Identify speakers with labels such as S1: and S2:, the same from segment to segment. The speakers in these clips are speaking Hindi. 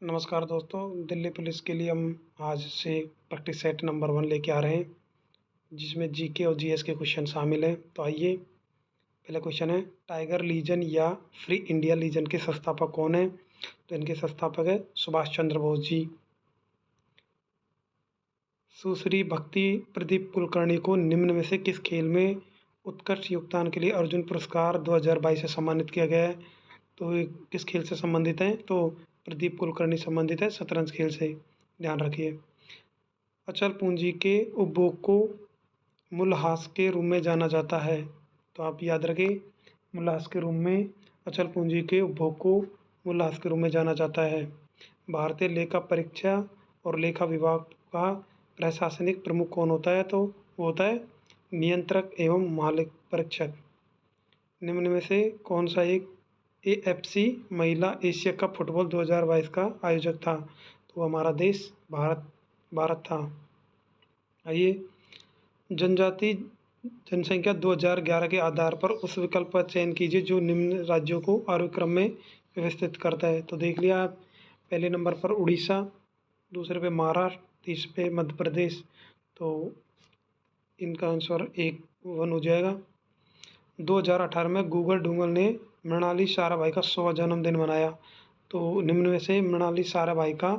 S1: नमस्कार दोस्तों, दिल्ली पुलिस के लिए हम आज से प्रैक्टिस सेट नंबर 1 लेके आ रहे हैं, जिसमें जीके और जीएस के क्वेश्चन शामिल हैं। तो आइए, पहला क्वेश्चन है, टाइगर लीजन या फ्री इंडिया लीजन के संस्थापक कौन हैं? तो इनके संस्थापक है सुभाष चंद्र बोस जी। सुश्री भक्ति प्रदीप कुलकर्णी को निम्न में से किस खेल में उत्कृष्ट योगदान के लिए अर्जुन पुरस्कार 2022 से सम्मानित किया गया है? तो ये किस खेल से संबंधित हैं? तो प्रदीप कुलकर्णी संबंधित है शतरंज खेल से, ध्यान रखिए। अचल पूंजी के उपभोग को मूल्यह्रास के रूप में जाना जाता है, तो आप याद रखें, मूल्यह्रास के रूप में अचल पूंजी के उपभोग को मूल्यह्रास के रूप में जाना जाता है। भारतीय लेखा परीक्षा और लेखा विभाग का प्रशासनिक प्रमुख कौन होता है? तो वो होता है नियंत्रक एवं महालेखा परीक्षक। निम्न में से कौन सा एक AFC महिला एशिया कप फुटबॉल 2022 का आयोजक था? तो हमारा देश भारत था। आइए, जनजाति जनसंख्या 2011 के आधार पर उस विकल्प का चयन कीजिए जो निम्न राज्यों को आरोग्य क्रम में व्यवस्थित करता है। तो देख लिया आप, पहले नंबर पर उड़ीसा, दूसरे पे महाराष्ट्र, तीसरे पे मध्य प्रदेश। तो इनका आंसर 1 हो जाएगा। 2018 में गूगल डूंगल ने मृणाली साराभाई का 100वां जन्मदिन मनाया। तो निम्न में से मृणाली साराभाई का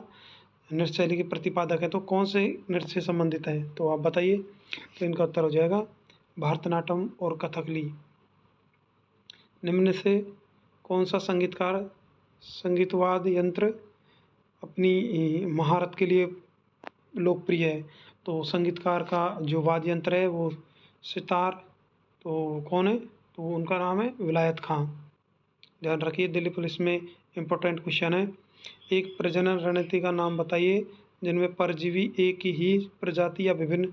S1: नृत्य शैली के प्रतिपादक है, तो कौन से नृत्य से संबंधित है? तो आप बताइए। तो इनका उत्तर हो जाएगा भरतनाट्यम और कथकली। निम्न से कौन सा संगीतकार संगीतवाद यंत्र अपनी महारत के लिए लोकप्रिय है? तो संगीतकार का जो वाद्य यंत्र है वो सितार। तो कौन है? तो उनका नाम है विलायत खां। ध्यान रखिए, दिल्ली पुलिस में इम्पोर्टेंट क्वेश्चन है। एक प्रजनन रणनीति का नाम बताइए जिनमें परजीवी एक ही प्रजाति या विभिन्न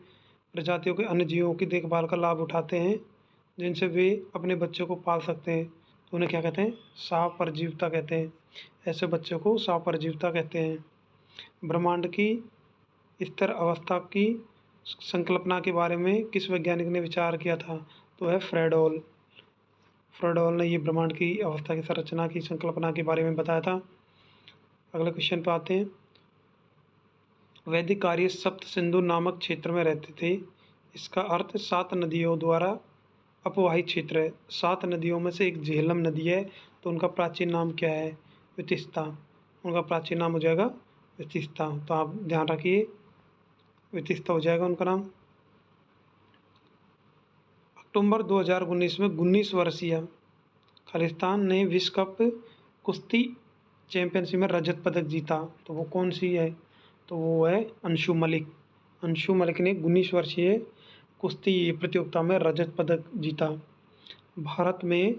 S1: प्रजातियों के अन्य जीवों की देखभाल का लाभ उठाते हैं, जिनसे वे अपने बच्चों को पाल सकते हैं। तो उन्हें क्या कहते हैं? सहपरजीविता कहते हैं। ऐसे बच्चों को सहपरजीविता कहते हैं। ब्रह्मांड की स्थिर अवस्था की संकल्पना के बारे में किस वैज्ञानिक ने विचार किया था? तो है फ्रेडोल ने ये ब्रह्मांड की अवस्था की संरचना की संकल्पना के बारे में बताया था। अगले क्वेश्चन पर आते हैं। वैदिक आर्य सप्त सिंधु नामक क्षेत्र में रहते थे। इसका अर्थ 7 नदियों द्वारा अपवाहित क्षेत्र है। 7 नदियों में से एक झेलम नदी है, तो उनका प्राचीन नाम क्या है? वितिस्ता। उनका प्राचीन नाम हो जाएगा वितिस्ता। तो आप ध्यान रखिए, वितिस्ता हो जाएगा उनका नाम। अक्टूबर 2019 में 19 वर्षीय खालिस्तान ने विश्व कप कुश्ती चैंपियनशिप में रजत पदक जीता। तो वो कौन सी है? तो वो है अंशु मलिक। अंशु मलिक ने 19 वर्षीय कुश्ती प्रतियोगिता में रजत पदक जीता। भारत में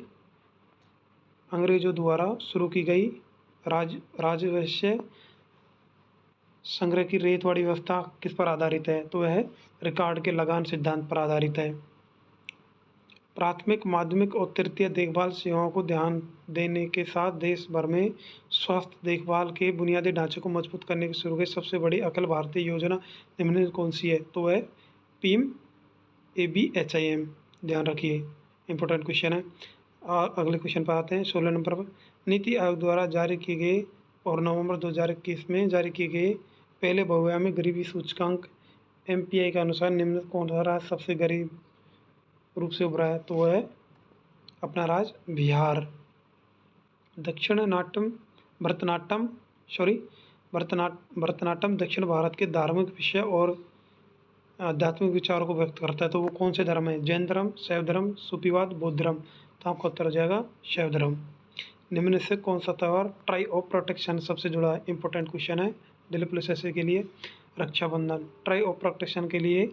S1: अंग्रेजों द्वारा शुरू की गई राजवंशीय संग्रह की रेतवाड़ी व्यवस्था किस पर आधारित है? तो वह रिकॉर्ड के लगान सिद्धांत पर आधारित है। प्राथमिक, माध्यमिक और तृतीय देखभाल सेवाओं को ध्यान देने के साथ देश भर में स्वास्थ्य देखभाल के बुनियादी ढांचे को मजबूत करने की शुरू की सबसे बड़ी अखिल भारतीय योजना निम्न में कौन सी है? तो है PMABHIM। ध्यान रखिए, इंपॉर्टेंट क्वेश्चन है। अगले क्वेश्चन पर आते हैं, 16 नंबर पर। नीति आयोग द्वारा जारी किए गए और नवंबर 2021 में जारी किए गए पहले बहुआयामी गरीबी सूचकांक MPI के अनुसार निम्न कौन सा राज्य सबसे गरीब रूप से उभरा है? तो वह है अपना राज्य बिहार। भरतनाट्यम दक्षिण भारत के धार्मिक विषय और आध्यात्मिक विचारों को व्यक्त करता है। तो वो कौन से धर्म है? जैन धर्म, शैव धर्म, सूफीवाद, बौद्ध धर्म। तो आपका उत्तर हो जाएगा शैव धर्म। निम्न से कौन सा त्यौहार ट्राई ऑफ प्रोटेक्शन सबसे जुड़ा है? इंपॉर्टेंट क्वेश्चन है दिल्ली पुलिस एसए के लिए। रक्षाबंधन, ट्राई ऑफ प्रोटेक्शन के लिए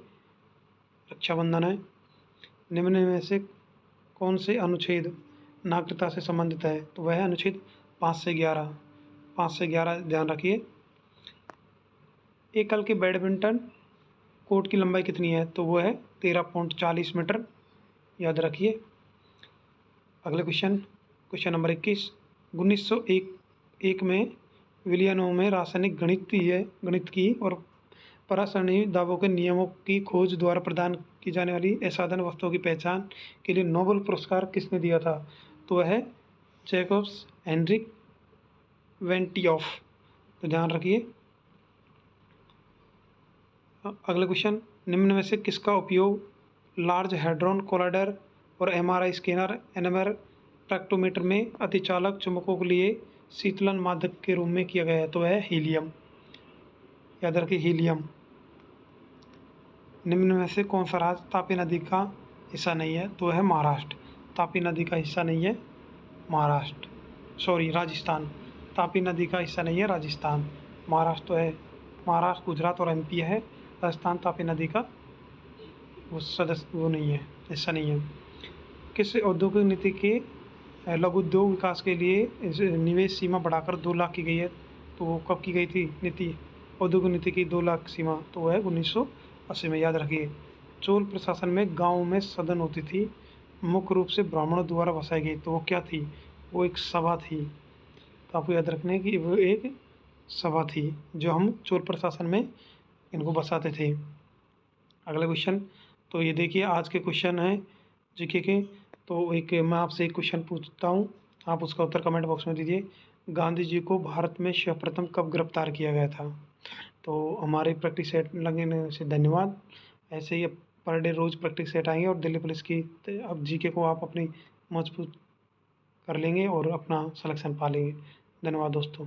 S1: रक्षाबंधन है। निम्न में से कौन से अनुच्छेद नागरिकता से संबंधित है? तो वह है अनुच्छेद 5 से 11। 5 से 11 ध्यान रखिए। एकल के बैडमिंटन कोर्ट की लंबाई कितनी है? तो वो है 13.40 मीटर, याद रखिए। अगले क्वेश्चन नंबर 21। 1901 में विलियनों में रासायनिक गणित की और परासरणीय दावों के नियमों की खोज द्वारा प्रदान की जाने वाली असाधारण वस्तुओं की पहचान के लिए नोबेल पुरस्कार किसने दिया था? तो वह है जैकब्स हेनरिक वेंटियोफ। तो ध्यान रखिए। अगला क्वेश्चन, निम्न में से किसका उपयोग लार्ज हैड्रॉन कोलाइडर और एमआरआई स्कैनर एनएमआर स्पेक्ट्रोमीटर में अतिचालक चुंबकों के लिए शीतलन माध्यम के रूप में किया गया है? तो है हीलियम। याद रखिए हीलियम। निम्न में से कौन सा राज्य तापी नदी का हिस्सा नहीं है? तो है महाराष्ट्र। तापी नदी का हिस्सा नहीं है महाराष्ट्र, सॉरी राजस्थान। तापी नदी का हिस्सा नहीं है राजस्थान, महाराष्ट्र तो है। महाराष्ट्र, गुजरात और एमपी है। राजस्थान तापी नदी का वो सदस्य वो नहीं है, हिस्सा नहीं है। किस औद्योगिक नीति के लघु उद्योग विकास के लिए निवेश सीमा बढ़ाकर 2 लाख की गई है? तो वो कब की गई थी नीति? औद्योगिक नीति की 2 लाख सीमा तो वो है 1980 में। याद रखिए। चोल प्रशासन में गाँव में सदन होती थी, मुख्य रूप से ब्राह्मणों द्वारा बसाई गई, तो वो क्या थी? वो एक सभा थी। तो आपको याद रखना है कि वो एक सभा थी जो हम चोल प्रशासन में इनको बसाते थे। अगला क्वेश्चन, तो ये देखिए आज के क्वेश्चन हैं जीके के। तो एक मैं आपसे एक क्वेश्चन पूछता हूँ, आप उसका उत्तर कमेंट बॉक्स में दीजिए। गांधी जी को भारत में सर्वप्रथम कब गिरफ्तार किया गया था? तो हमारे प्रैक्टिस सेट लगने से धन्यवाद। ऐसे ही पर डे रोज़ प्रैक्टिस सेट आएंगे और दिल्ली पुलिस की अब जीके को आप अपनी मजबूत कर लेंगे और अपना सिलेक्शन पा लेंगे। धन्यवाद दोस्तों।